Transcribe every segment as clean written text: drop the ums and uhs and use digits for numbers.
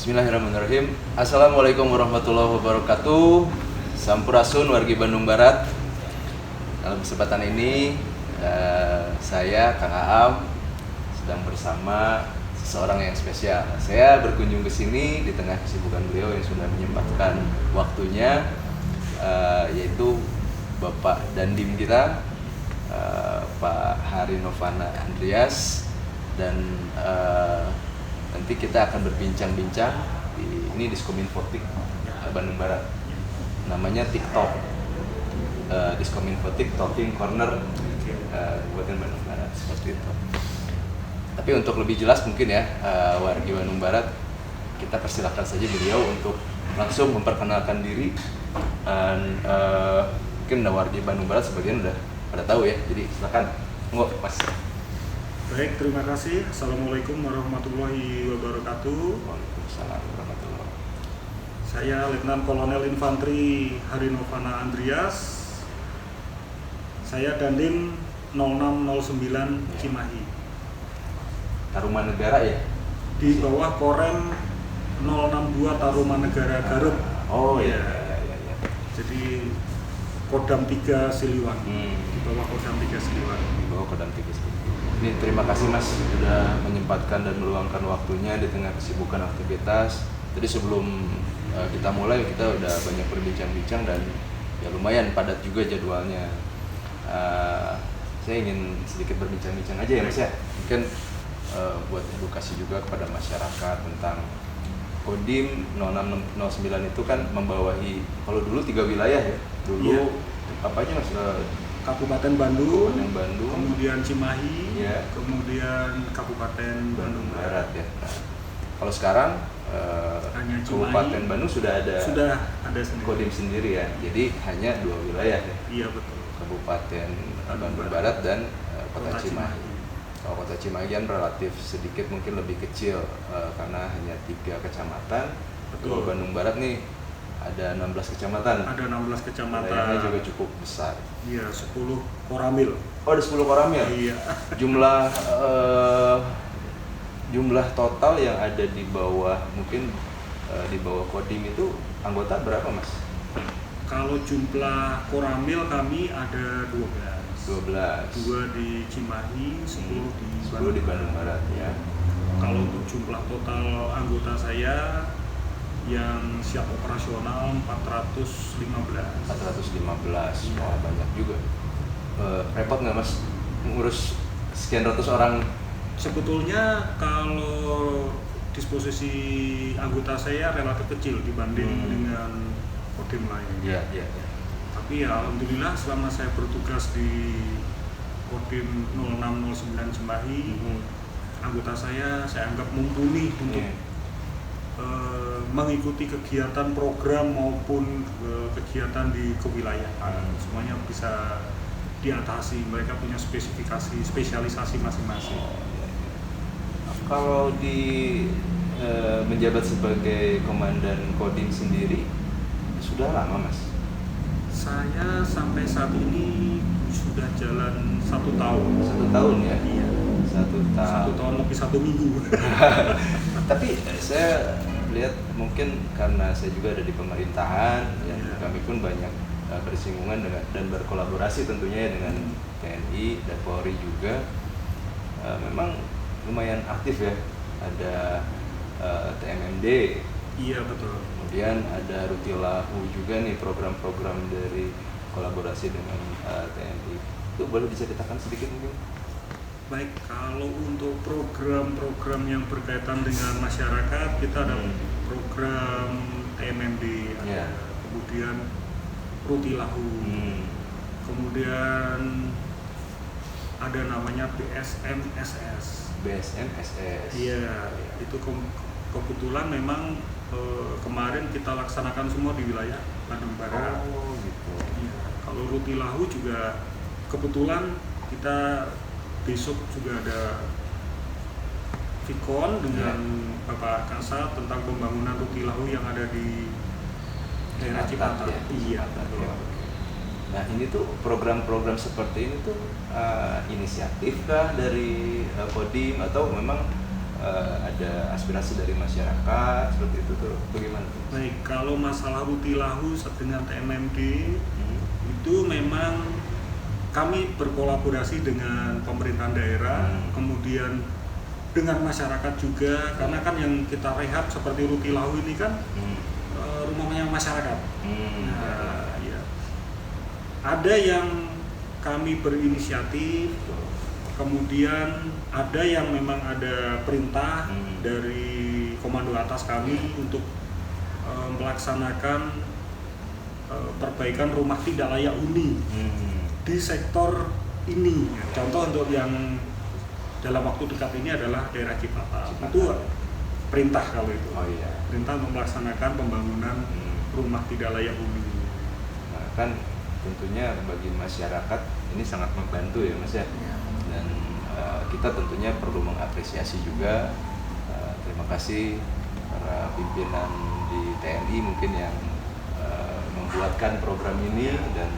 Bismillahirrahmanirrahim. Assalamualaikum warahmatullahi wabarakatuh. Sampurasun wargi Bandung Barat. Dalam kesempatan ini saya Kang Aam sedang bersama seseorang yang spesial. Saya berkunjung ke sini di tengah kesibukan beliau yang sudah menyempatkan waktunya, yaitu Bapak Dandim kita, Pak Hari Novana Andreas, dan nanti kita akan berbincang-bincang di Diskominfotik Bandung Barat. Namanya TikTok, Diskominfotik Talking Corner Kabupaten Bandung Barat, seperti itu. Tapi untuk lebih jelas mungkin ya, wargi Bandung Barat, kita persilahkan saja beliau untuk langsung memperkenalkan diri. Dan mungkin wargi Bandung Barat sebagian udah pada tahu ya, jadi silakan, Mas. Baik, terima kasih. Assalamualaikum warahmatullahi wabarakatuh. Waalaikumsalam warahmatullahi wabarakatuh. Saya Letnan Kolonel Infanteri Hari Novana Andreas. Saya Dandim 0609 Cimahi. Tarumanegara ya? Di bawah Korem 062 Tarumanegara Garut. Oh iya. Jadi Kodam 3 Siliwangi. Di bawah Kodam 3 Siliwangi. Di bawah Kodam 3 Siliwangi. Ini terima kasih Mas sudah menyempatkan dan meluangkan waktunya di tengah kesibukan aktivitas. Jadi sebelum kita mulai, kita udah banyak berbincang-bincang dan ya lumayan padat juga jadwalnya. Saya ingin sedikit berbincang-bincang aja ya Mas ya. Mungkin buat edukasi juga kepada masyarakat tentang Kodim 0609 itu kan membawahi, kalau dulu 3 wilayah ya. Dulu apa aja Mas? Kabupaten Bandung, kemudian Cimahi, kemudian Kabupaten Bandung Barat. Ya. Nah, kalau sekarang Kabupaten Bandung sudah ada sendiri. Kodim sendiri ya. Jadi hanya 2 wilayah ya. Iya betul. Kabupaten Bandung Barat dan Kota Cimahi. Kalau Kota Cimahi kan relatif sedikit mungkin lebih kecil karena hanya 3 kecamatan. Kalau Bandung Barat nih ada 16 kecamatan. Ada 16 kecamatan. Wilayahnya juga cukup besar. Iya, 10 koramil. Oh, ada 10 koramil? Iya. Jumlah total yang ada di bawah, mungkin di bawah Kodim itu anggota berapa Mas? Kalau jumlah koramil kami ada 12. 2 di Cimahi, 10 di Bandung Barat ya. Kalau untuk jumlah total anggota saya yang siap operasional 415. Wah, banyak juga. Repot nggak Mas ngurus sekian ratus orang? Sebetulnya kalau disposisi anggota saya relatif kecil dibanding dengan Kodim lain. Iya. Tapi ya alhamdulillah selama saya bertugas di Kodim 0609 Cimahi, anggota saya anggap mumpuni untuk mengikuti kegiatan program maupun kegiatan di kewilayahan. Semuanya bisa diatasi, mereka punya spesialisasi masing-masing. Kalau di menjabat sebagai komandan Kodim sendiri sudah lama Mas? Saya sampai saat ini sudah jalan 1 tahun. 1 tahun ya? Iya. 1 tahun lebih 1 minggu. Tapi saya lihat mungkin karena saya juga ada di pemerintahan, kami pun banyak bersinggungan dengan dan berkolaborasi tentunya dengan TNI dan Polri juga. Memang lumayan aktif ya. Ada TMMD. Iya betul. Kemudian ada Rutilahu juga nih, program-program dari kolaborasi dengan TNI. Itu boleh diceritakan sedikit mungkin? Baik, kalau untuk program-program yang berkaitan dengan masyarakat, kita ada program TMMD, kemudian Rutilahu, kemudian ada namanya BSMSS. Iya, itu kebetulan memang kemarin kita laksanakan semua di wilayah Bandung Barat. Oh gitu. Ya, kalau Rutilahu juga kebetulan kita besok juga ada Vikon dengan Bapak Kasat tentang pembangunan Rutilahu yang ada di daerah Cipatat. Iya. Nah ini tuh program-program seperti ini tuh inisiatif kah dari Kodim atau memang ada aspirasi dari masyarakat seperti itu tuh bagaimana tuh? Baik, kalau masalah Rutilahu dengan TMMD itu memang kami berkolaborasi dengan pemerintahan daerah, kemudian dengan masyarakat juga, karena kan yang kita rehab seperti Rutilahu ini kan rumahnya masyarakat. Nah, ya. Ada yang kami berinisiatif, kemudian ada yang memang ada perintah dari komando atas kami untuk melaksanakan perbaikan rumah tidak layak huni di sektor ini. Contoh untuk yang dalam waktu dekat ini adalah daerah Cipata. Itu perintah kalau itu. Perintah untuk melaksanakan pembangunan rumah tidak layak huni. Nah, kan tentunya bagi masyarakat ini sangat membantu ya Mas ya. Dan kita tentunya perlu mengapresiasi juga. Terima kasih para pimpinan di TNI mungkin yang membuatkan program ini dan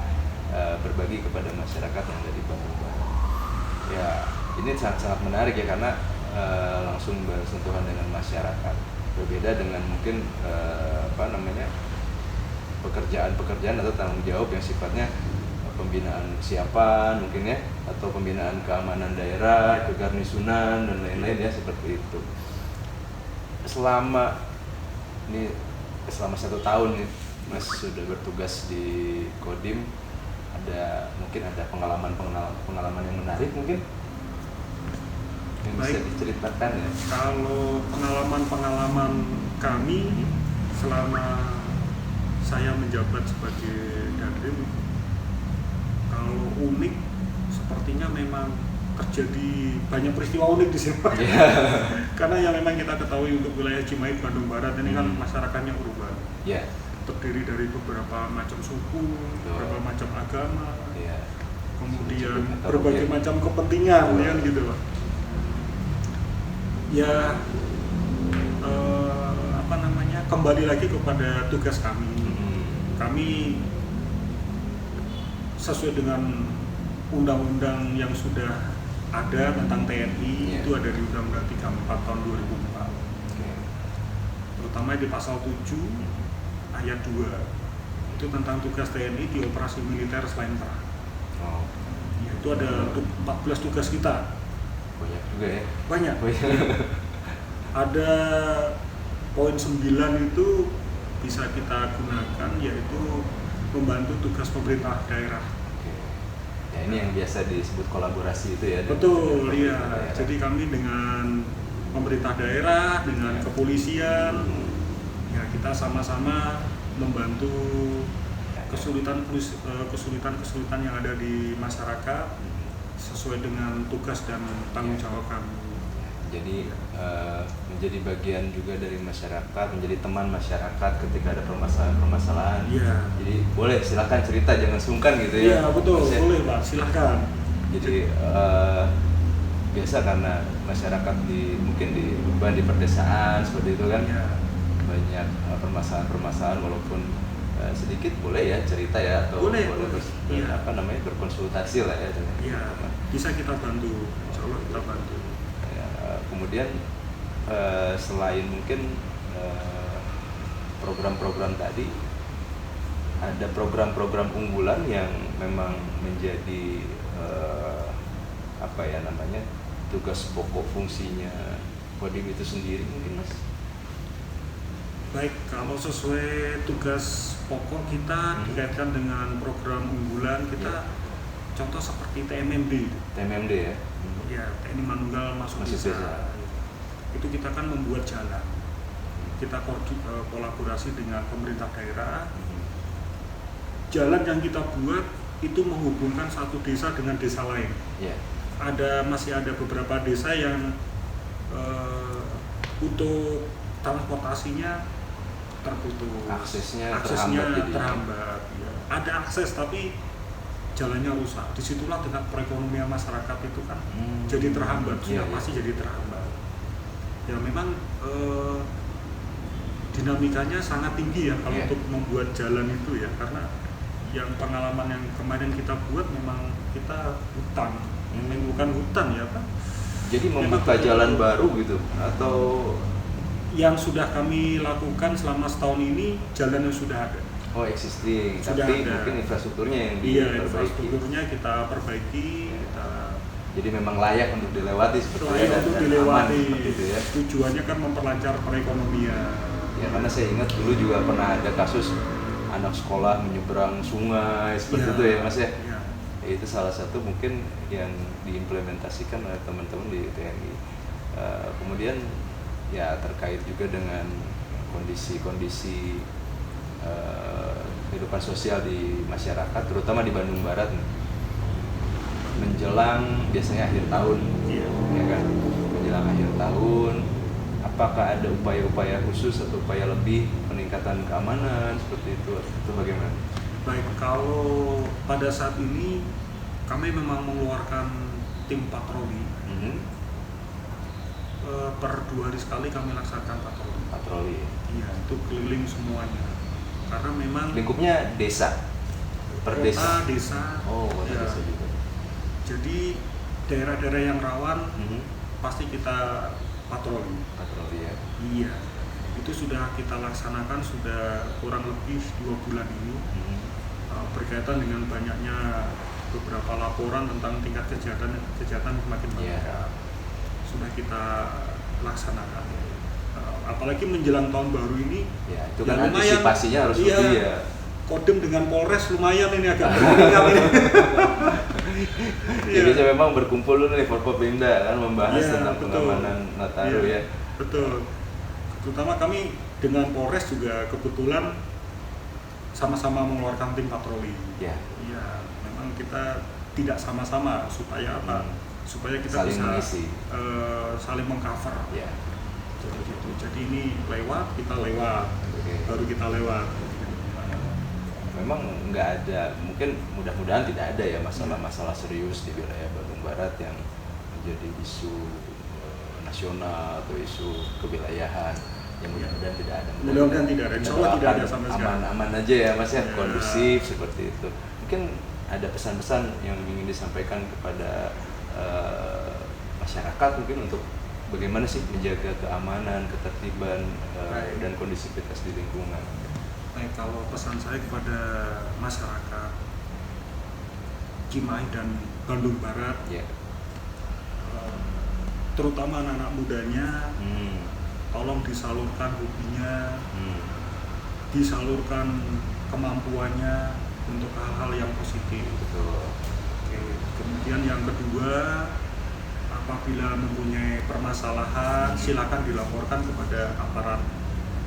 berbagi kepada masyarakat yang ada di Bandung Barat. Ya, ini sangat menarik ya karena langsung bersentuhan dengan masyarakat. Berbeda dengan mungkin pekerjaan atau tanggung jawab yang sifatnya pembinaan kesiapan mungkin ya, atau pembinaan keamanan daerah, kegarnisunan dan lain-lain ya seperti itu. Selama 1 tahun nih Mas sudah bertugas di Kodim, mungkin ada pengalaman yang menarik mungkin yang bisa diceritakan ya. Kalau pengalaman kami selama saya menjabat sebagai Dandim, kalau unik sepertinya memang terjadi banyak peristiwa unik di sini. Karena yang memang kita ketahui untuk wilayah Cimahi Bandung Barat ini kan masyarakatnya urban. Terdiri dari beberapa macam suku, beberapa macam agama, kemudian berbagai macam kepentingan ya gitu Pak. Ya kembali lagi kepada tugas kami. Kami sesuai dengan undang-undang yang sudah ada tentang TNI, itu ada di Undang-Undang 34 tahun 2004. Terutama di pasal 7 ayat 2. Itu tentang tugas TNI di operasi militer selain perang. Ya, itu ada 14 tugas kita. Banyak juga ya? Banyak. Ada poin 9 itu bisa kita gunakan, yaitu membantu tugas pemerintah daerah. Ya ini yang biasa disebut kolaborasi itu ya? Betul, iya. Jadi kami dengan pemerintah daerah, dengan kepolisian, ya kita sama-sama membantu kesulitan yang ada di masyarakat sesuai dengan tugas dan tanggung jawab kami. Jadi menjadi bagian juga dari masyarakat, menjadi teman masyarakat ketika ada permasalahan. Jadi boleh silakan cerita, jangan sungkan gitu ya. Iya betul, boleh Pak, silakan. Jadi biasa karena masyarakat mungkin di urban, di pedesaan seperti itu kan, banyak permasalahan walaupun sedikit boleh ya cerita ya, atau boleh berkonsultasi lah ya. Bisa kita bantu, insya Allah kita bantu. Kemudian selain mungkin program-program tadi, ada program-program unggulan yang memang menjadi tugas pokok fungsinya Kodim itu sendiri mungkin Mas? Baik, kalau sesuai tugas pokok kita dikaitkan dengan program unggulan kita, contoh seperti TMMD. TMMD ya? Ya, TNI Manunggal Masuk Desa. Itu kita kan membuat jalan. Kita kolaborasi dengan pemerintah daerah. Jalan yang kita buat itu menghubungkan satu desa dengan desa lain. Masih ada beberapa desa yang untuk transportasinya terputus, aksesnya terhambat. Ada akses tapi jalannya rusak. Disitulah dengan perekonomian masyarakat itu kan jadi terhambat, pasti jadi terhambat. Ya memang dinamikanya sangat tinggi ya kalau untuk membuat jalan itu ya, karena yang pengalaman yang kemarin kita buat memang kita hutan, bukan hutan ya Pak, Jadi memang membuka jalan betul-betul. baru gitu atau Yang sudah kami lakukan selama setahun ini jalannya sudah ada. existing, Sudah tapi ada. mungkin infrastrukturnya yang Iya, diperbaiki. infrastrukturnya kita perbaiki, kita Jadi memang layak untuk dilewati sebetulnya layak dan untuk aman dilewati. seperti itu ya. Tujuannya kan memperlancar perekonomian. Ya karena saya ingat dulu juga pernah ada kasus anak sekolah menyeberang sungai seperti Iya, itu ya Mas ya. iya. Ya, itu salah satu mungkin yang diimplementasikan oleh teman-teman di TNI. Kemudian ya terkait juga dengan kondisi-kondisi kehidupan sosial di masyarakat, terutama di Bandung Barat nih. Menjelang biasanya akhir tahun, Iya. ya kan? Menjelang akhir tahun, apakah ada upaya-upaya khusus atau upaya lebih peningkatan keamanan seperti itu? Itu bagaimana? Baik, kalau pada saat ini kami memang mengeluarkan tim patroli. Per 2 hari sekali kami laksanakan patroli. Patroli. Iya, itu keliling semuanya. Karena memang Lingkupnya desa, per kota, desa. desa. Oh, kota Ya. desa juga. Jadi daerah-daerah yang rawan pasti kita patroli. Patroli ya. Iya, itu sudah kita laksanakan sudah kurang lebih 2 bulan ini. Berkaitan dengan banyaknya beberapa laporan tentang tingkat kejahatan semakin meningkat. Sudah kita laksanakan. Apalagi menjelang tahun baru ini, Ya, itu ya kan antisipasinya harus iya, lebih ya. Kodem dengan Polres lumayan ini agak meningkat ini. Ya, biasanya memang berkumpul dulu nih Forkopimda kan membahas Iya, tentang betul. pengamanan Nataru Iya, ya. Betul. Terutama kami dengan Polres juga kebetulan sama-sama mengeluarkan tim patroli. Ya. Iya, memang kita tidak sama-sama supaya apa? Supaya kita Saling bisa mengisi. Saling mengcover. Ya. Jadi gitu. Jadi ini lewat, kita lewat, Oke. baru kita lewat. Memang nggak ada, mungkin mudah-mudahan tidak ada ya masalah-masalah serius di wilayah Bandung Barat yang menjadi isu nasional atau isu kewilayahan. Yang mudah-mudahan tidak ada. Mudah-mudahan tidak ada. Insya Allah tidak ada sama sekali. Aman-aman aja ya Mas ya, Ya. kondusif seperti itu. Mungkin ada pesan-pesan yang ingin disampaikan kepada masyarakat mungkin untuk bagaimana sih menjaga keamanan, ketertiban dan kondisivitas di lingkungan. Baik, kalau pesan saya kepada masyarakat Cimahi dan Bandung Barat, Ya. terutama anak-anak mudanya, Hmm. tolong disalurkan hobinya, Hmm. disalurkan kemampuannya untuk hal-hal yang positif. Betul. Oke. Kemudian yang kedua, apabila mempunyai permasalahan, silakan dilaporkan kepada aparat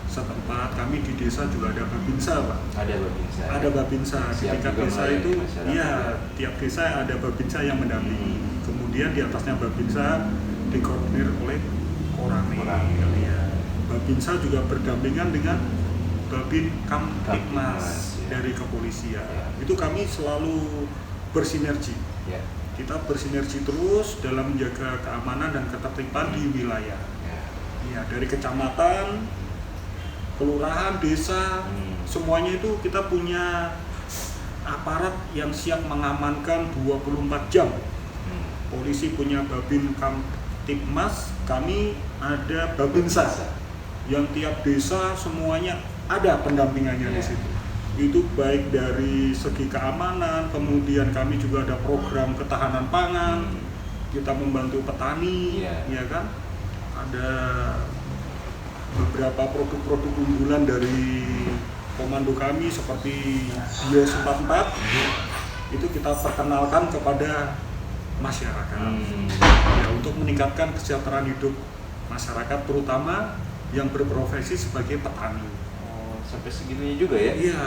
setempat. Kami di desa juga ada Babinsa, Pak. Ada Babinsa. Ada Babinsa di Siap tingkat juga desa melayani itu, masyarakat. iya, tiap desa ada Babinsa yang mendampingi. Kemudian di atasnya Babinsa dikoordinir oleh Korame. Korame. Ya. Babinsa juga berdampingan dengan Babin Kamtibmas ya. dari kepolisian. Ya. Itu kami selalu bersinergi. Ya. Kita bersinergi terus dalam menjaga keamanan dan ketertiban di wilayah. Ya. Ya, dari kecamatan, kelurahan, desa, semuanya itu kita punya aparat yang siap mengamankan 24 jam. Polisi punya Babin Kamtibmas, kami ada Babinsa. Yang tiap desa semuanya ada pendampingannya di situ. Itu baik dari segi keamanan, kemudian kami juga ada program ketahanan pangan. Kita membantu petani, ya kan? Ada beberapa produk-produk unggulan dari komando kami seperti Bios 44 itu kita perkenalkan kepada masyarakat ya, untuk meningkatkan kesejahteraan hidup masyarakat terutama yang berprofesi sebagai petani. Oh, sampai segini juga ya? Iya.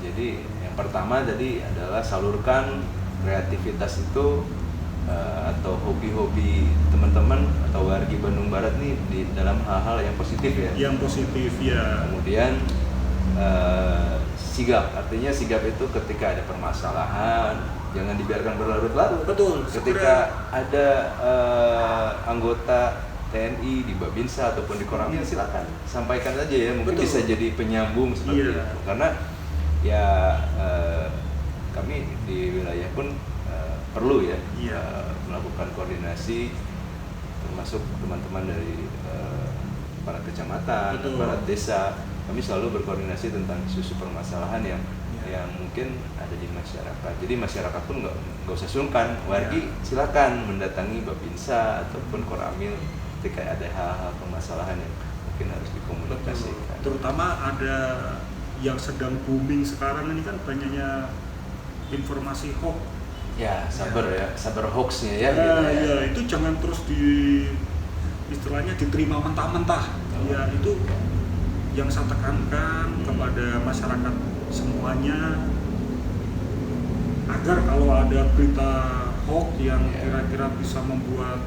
Jadi yang pertama tadi adalah salurkan kreativitas itu atau hobi-hobi teman-teman atau wargi Bandung Barat nih di dalam hal-hal yang positif ya. Yang positif ya. Kemudian sigap, artinya sigap itu ketika ada permasalahan jangan dibiarkan berlarut-larut. Betul. Ketika ada anggota TNI di Babinsa ataupun di Korame silakan sampaikan saja ya, mungkin Betul. bisa jadi penyambung seperti itu. Karena ya kami di wilayah pun perlu ya melakukan koordinasi termasuk teman-teman dari para kecamatan, Betul. para desa, kami selalu berkoordinasi tentang isu permasalahan yang mungkin ada di masyarakat. Jadi masyarakat pun nggak usah sungkan, wargi silakan mendatangi Babinsa ataupun Koramil ketika ada hal-hal permasalahan yang mungkin harus dikomunikasikan. Terutama ada yang sedang booming sekarang ini kan banyaknya informasi hoax. Ya, sabar hoaxnya ya. Itu jangan terus istilahnya diterima mentah-mentah. Ya, itu yang saya tekankan kepada masyarakat semuanya, agar kalau ada berita hoax yang kira-kira bisa membuat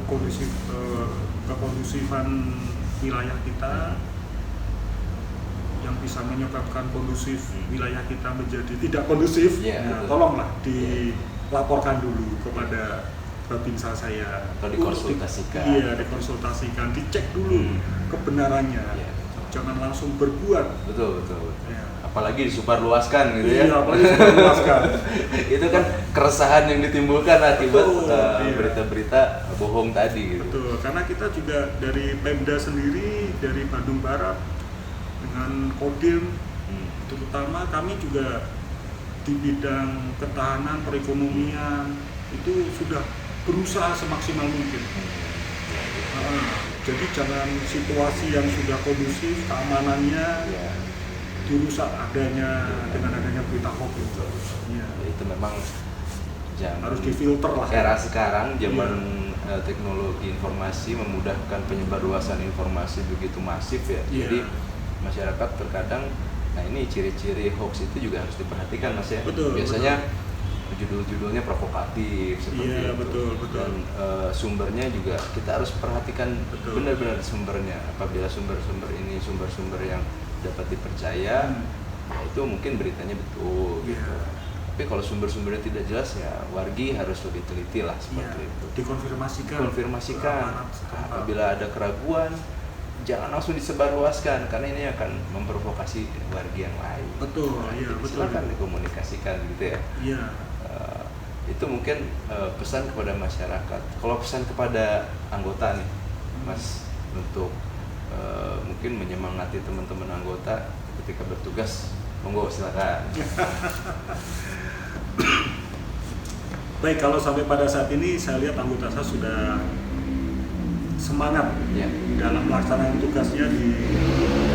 kekondusifan wilayah kita, yang bisa menyebabkan kondusif wilayah kita menjadi tidak kondusif, tolonglah dilaporkan dulu kepada Babinsa saya. Atau dikonsultasikan. Iya, dikonsultasikan, dicek dulu kebenarannya. Jangan langsung berbuat. Betul. Ya. Apalagi disebarluaskan gitu ya. Iya, apalagi disebarluaskan. Itu kan keresahan yang ditimbulkan akibat berita-berita bohong tadi gitu. Betul, karena kita juga dari Pemda sendiri, dari Bandung Barat dengan Kodim, terutama kami juga di bidang ketahanan perekonomian itu sudah berusaha semaksimal mungkin. Jadi jangan situasi yang sudah kondusif, keamanannya dirusak dengan adanya berita hoax itu. Ya, itu memang harus difilter lah. Era sekarang zaman teknologi informasi memudahkan penyebarluasan informasi begitu masif ya. Jadi masyarakat terkadang, nah ini ciri-ciri hoax itu juga harus diperhatikan Mas ya. Biasanya judul-judulnya provokatif seperti itu. Betul. Dan sumbernya juga kita harus perhatikan benar-benar sumbernya. Apabila sumber-sumber ini sumber-sumber yang dapat dipercaya, ya itu mungkin beritanya betul gitu. Tapi kalau sumber-sumbernya tidak jelas ya wargi harus lebih teliti lah seperti itu. Konfirmasikan. Apabila ada keraguan, jangan langsung disebarluaskan karena ini akan memprovokasi wargi yang lain. Betul. Silakan dikomunikasikan gitu ya. Iya. Itu mungkin pesan kepada masyarakat. Kalau pesan kepada anggota nih, Mas, untuk mungkin menyemangati teman-teman anggota ketika bertugas, monggo silakan. Baik, kalau sampai pada saat ini saya lihat anggota saya sudah semangat dalam melaksanakan tugasnya di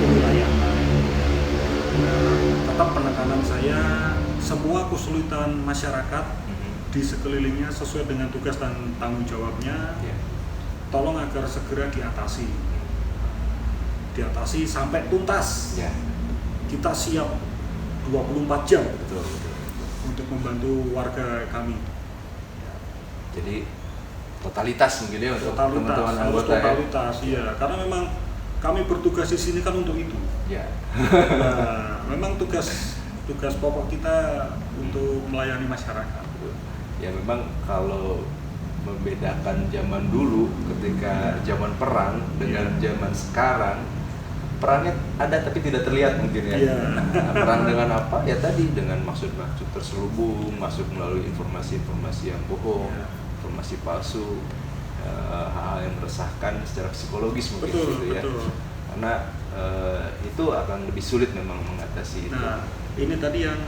wilayah. Tetap penekanan saya, semua kesulitan masyarakat di sekelilingnya sesuai dengan tugas dan tanggung jawabnya, tolong agar segera diatasi sampai tuntas. Kita siap 24 jam untuk membantu warga kami. Jadi totalitas mungkin ya untuk teman-teman anggota. Totalitas, karena memang kami bertugas di sini kan untuk itu. Nah, memang tugas pokok kita untuk melayani masyarakat. Ya memang kalau membedakan zaman dulu ketika zaman perang dengan zaman sekarang, perangnya ada tapi tidak terlihat mungkin ya. Perang dengan apa? Ya tadi dengan maksud-maksud terselubung, masuk melalui informasi-informasi yang bohong, informasi palsu, hal-hal yang meresahkan secara psikologis mungkin gitu ya. Karena itu akan lebih sulit memang mengatasi itu. Nah, ini tadi yang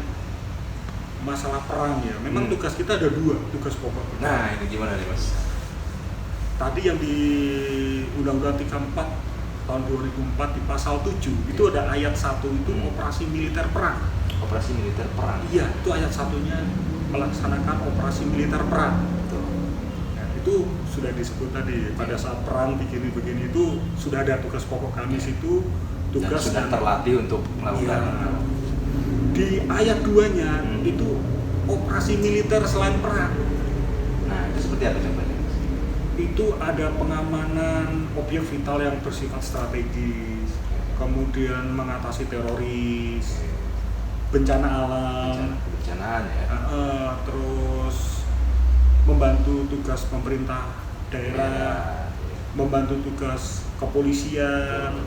masalah perang ya. Memang tugas kita ada 2, tugas pokok. Nah, ini gimana nih Mas? Tadi yang di Undang-Undang 34 tahun 2004 di pasal 7 itu ada ayat 1 itu operasi militer perang. Operasi militer perang. Iya, itu ayat 1-nya melaksanakan operasi militer perang. Nah, itu sudah disebut tadi pada saat perang begini-begini itu sudah ada tugas pokok kami situ, tugas dan sudah terlatih untuk melakukan. Di ayat 2-nya itu operasi militer selain perang. Nah, itu seperti apa contohnya? Itu ada pengamanan objek vital yang bersifat strategis, kemudian mengatasi teroris, bencana alam, kebencanaan ya. Terus membantu tugas pemerintah daerah, membantu tugas kepolisian.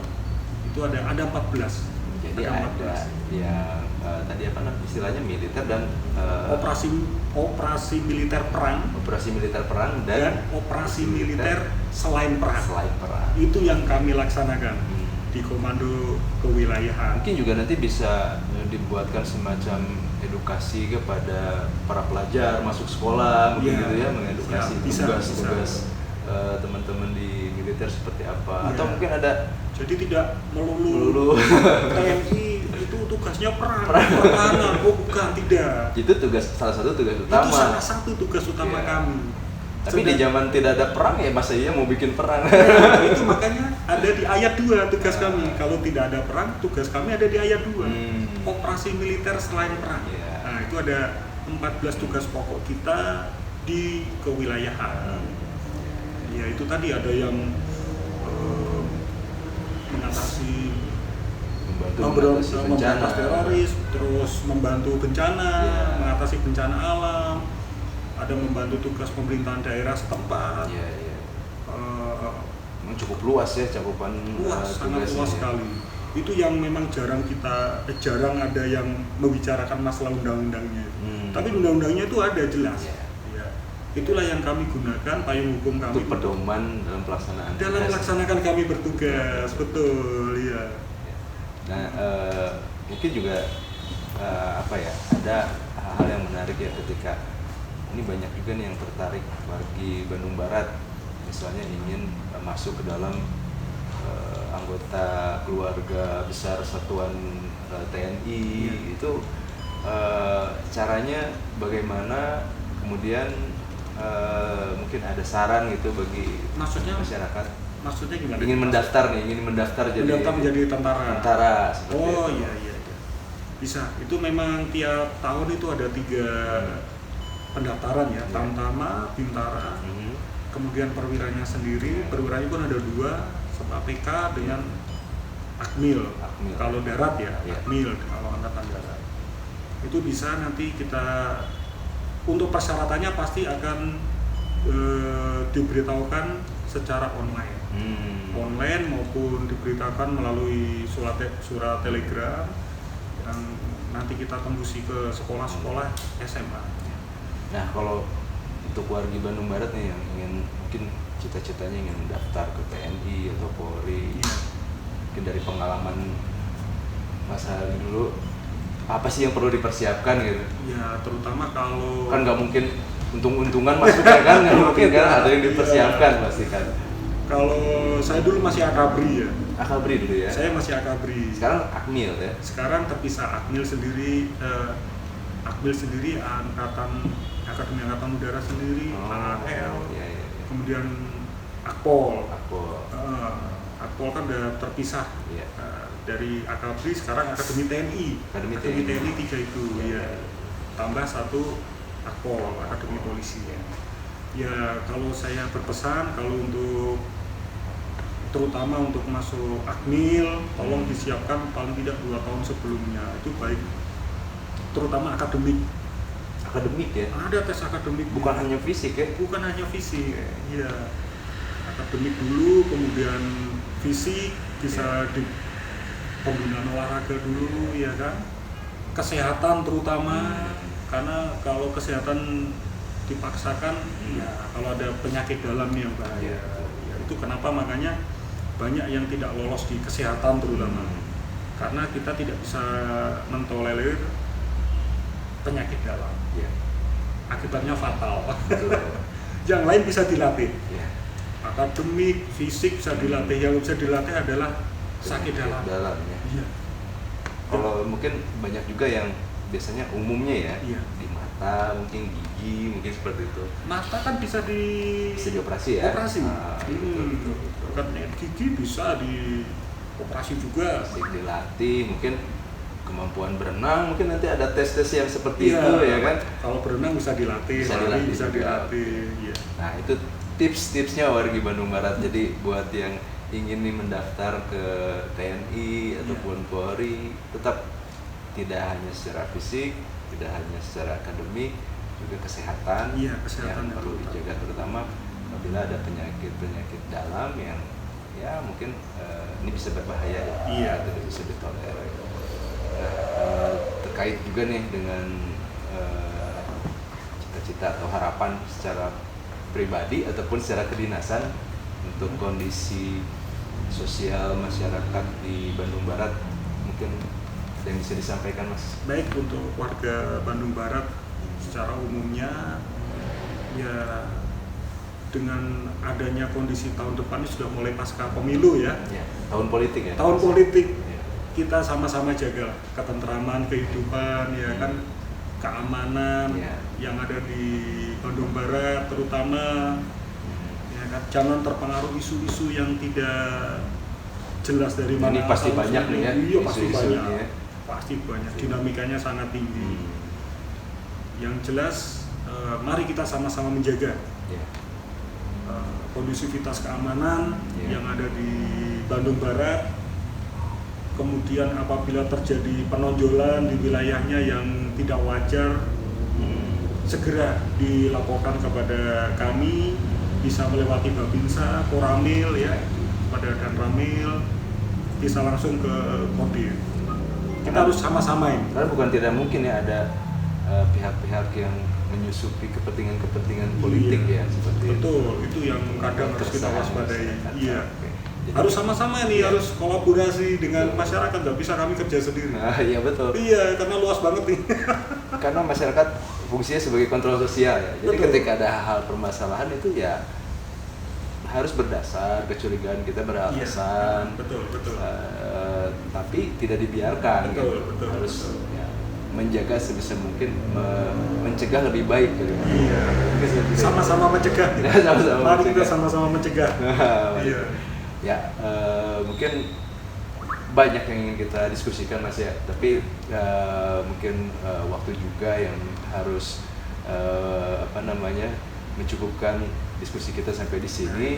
Itu ada 14. Jadi ada yang tadi apa namanya istilahnya militer dan operasi militer perang dan operasi militer selain perang. Itu yang kami laksanakan di komando kewilayahan. Mungkin juga nanti bisa dibuatkan semacam edukasi kepada para pelajar masuk sekolah mungkin gitu ya, mengedukasi tugas teman-teman di militer seperti apa, atau mungkin ada, jadi tidak melulu TNI itu tugasnya perang, bukan, tidak. Itu salah satu tugas utama. Itu salah satu tugas utama kami. Tapi di zaman tidak ada perang ya masa iya mau bikin perang. Nah, itu makanya ada di ayat 2 tugas kami. Kalau tidak ada perang, tugas kami ada di ayat 2. Operasi militer selain perang. Nah, itu ada 14 tugas pokok kita di kewilayahan. Ya, itu tadi ada yang mengatasi bencana teroris, terus membantu bencana, mengatasi bencana alam, ada membantu tugas pemerintahan daerah setempat. Cukup luas ya cakupan. Sangat luas sekali. Itu yang memang jarang ada yang membicarakan masalah undang-undangnya. Tapi undang-undangnya itu ada jelas. Itulah yang kami gunakan, payung hukum kami untuk pedoman dalam pelaksanaan. Melaksanakan kami bertugas, betul, ya. Nah, mungkin juga ada hal-hal yang menarik ya ketika ini banyak juga nih yang tertarik bagi Bandung Barat, misalnya ingin masuk ke dalam anggota keluarga besar satuan TNI. Itu caranya bagaimana, kemudian mungkin ada saran gitu bagi masyarakat. Maksudnya gimana? Ingin mendaftar menjadi tentara. Oh iya. Bisa. Itu memang tiap tahun itu ada 3 pendaftaran ya. Tamtama, Bintara, kemudian perwiranya sendiri. Perwiranya pun ada 2, serta PK dengan Akmil. Kalau darat ya, Akmil kalau angkatan darat. Itu bisa nanti kita, untuk persyaratannya pasti akan diberitahukan secara online. Online maupun diberitakan melalui surat telegram yang nanti kita tembusi ke sekolah-sekolah SMA. Nah, kalau untuk wargi Bandung Barat nih yang ingin, mungkin cita-citanya ingin mendaftar ke TNI atau Polri, mungkin dari pengalaman Mas Hari dulu, apa sih yang perlu dipersiapkan gitu? Ya, terutama kalau kan nggak mungkin untung-untungan masuk kan, nggak mungkin kan, ada yang dipersiapkan pasti kan. Kalau saya dulu masih Akabri ya. Akabri dulu ya? Saya masih Akabri. Sekarang Akmil ya? Sekarang terpisah, Akmil sendiri, Akademi Angkatan Udara sendiri, AAL, kemudian Akpol. Akpol kan udah terpisah dari Akabri, sekarang Akademi TNI. Akademi TNI 3 itu, tambah 1 Akpol, Akademi Polisi. Ya, kalau saya berpesan, kalau terutama untuk masuk Akmil, tolong disiapkan paling tidak 2 tahun sebelumnya. Itu baik, terutama akademik ya. Ada tes akademik. Bukan hanya fisik ya? Bukan hanya fisik. Iya. Akademik dulu, kemudian fisik, bisa di pembinaan olahraga dulu, ya kan. Kesehatan terutama, karena kalau kesehatan dipaksakan, ya kalau ada penyakit dalam yang bahaya. Ya, itu kenapa makanya banyak yang tidak lolos di kesehatan terutama. Karena kita tidak bisa mentolerir penyakit dalam. Akibatnya fatal. Yang lain bisa dilatih. Akademik, fisik bisa dilatih. Yang bisa dilatih adalah sakit dalam. Kalau mungkin banyak juga yang biasanya umumnya ya, di mata, mungkin gigi, mungkin seperti itu. Mata kan bisa dioperasi ya? Operasi. Bukan gigi bisa dioperasi juga. Dilatih, mungkin kemampuan berenang, mungkin nanti ada tes-tes yang seperti itu ya kan? Kalau berenang bisa dilatih, bisa dilatih. Ya. Nah, itu tips-tipsnya wargi Bandung Barat. Jadi buat yang ingin nih mendaftar ke TNI ataupun Polri, tetap tidak hanya secara fisik, tidak hanya secara akademik, juga kesehatan, yang perlu dijaga, terutama apabila ada penyakit dalam yang ya mungkin ini bisa berbahaya, tidak bisa ditolerir. terkait juga nih dengan cita-cita atau harapan secara pribadi ataupun secara kedinasan untuk kondisi sosial masyarakat di Bandung Barat, mungkin ada yang bisa disampaikan, Mas? Baik, untuk warga Bandung Barat secara umumnya ya, dengan adanya kondisi tahun depan ini sudah mulai pasca pemilu ya, tahun politik ya. tahun politik, Ya. kita sama-sama jaga ketentraman, kehidupan ya kan, keamanan Ya. yang ada di Bandung Barat terutama ya kan, jangan terpengaruh isu-isu yang tidak jelas dari mana. Ini pasti banyak nih ya, iya pasti isu-isu banyak, ini ya. pasti banyak, dinamikanya sangat tinggi. Yang jelas mari kita sama-sama menjaga Ya. kondusivitas keamanan Ya. yang ada di Bandung Barat. Kemudian apabila terjadi penonjolan di wilayahnya yang tidak wajar, segera dilaporkan kepada kami, bisa melewati Babinsa, Koramil ya, pada Danramil, bisa langsung ke Kodim. Kita harus sama-samain. Karena bukan tidak mungkin ya ada pihak-pihak yang menyusupi kepentingan-kepentingan politik ya, seperti Betul, itu yang kadang harus kita waspadai. Iya. Jadi, Harus sama-sama nih, Iya. harus kolaborasi dengan masyarakat, nggak bisa kami kerja sendiri. Nah, iya betul. Iya, karena luas banget nih. Karena masyarakat fungsinya sebagai kontrol sosial ya. Jadi Betul. ketika ada hal permasalahan itu ya harus berdasar kecurigaan kita beralasan. Iya, betul. Tapi tidak dibiarkan. Betul, gitu. betul, Harus betul. ya, menjaga sebisa mungkin, mencegah lebih baik gitu. Iya. Mungkin seperti itu. Sama-sama mencegah. Sama-sama Mari kita mencegah. sama-sama mencegah. Iya. Ya, mungkin banyak yang ingin kita diskusikan, Mas ya. Tapi mungkin waktu juga yang harus mencukupkan diskusi kita sampai di sini.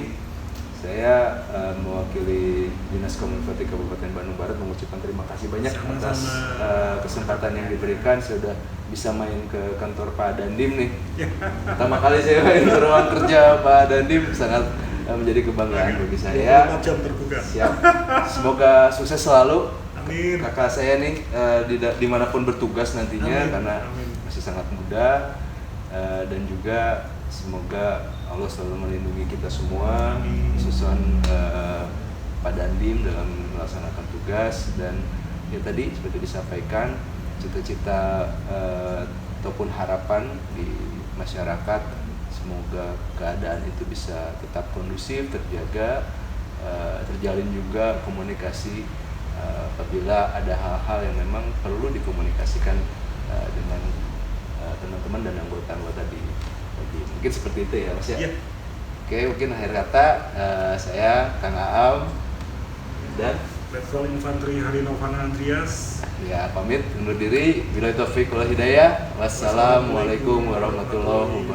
Saya mewakili Dinas Kominfo Kabupaten Bandung Barat mengucapkan terima kasih banyak atas kesempatan yang diberikan. Saya sudah bisa main ke kantor Pak Dandim nih. Pertama kali saya main ke ruang kerja Pak Dandim, sangat menjadi kebanggaan bagi saya. 24 jam terbuka. Siap. Semoga sukses selalu. Amin. Kakak saya nih dimanapun bertugas nantinya. Amin. Karena Amin. masih sangat muda, dan juga semoga Allah selalu melindungi kita semua, Amin. khususnya Pak Dandim dalam melaksanakan tugas. Dan ya tadi seperti disampaikan, cita-cita ataupun harapan di masyarakat, semoga keadaan itu bisa tetap kondusif, terjaga, terjalin juga komunikasi apabila ada hal-hal yang memang perlu dikomunikasikan dengan teman-teman dan anggota-anggota di mungkin seperti itu ya, Mas ya. Iya. Oke, mungkin akhir kata saya Kang Aam dan Letkol Infanteri Harinovana Andreas. ya pamit undur diri. Billahi taufiq wal hidayah. Wassalamualaikum warahmatullahi wabarakatuh.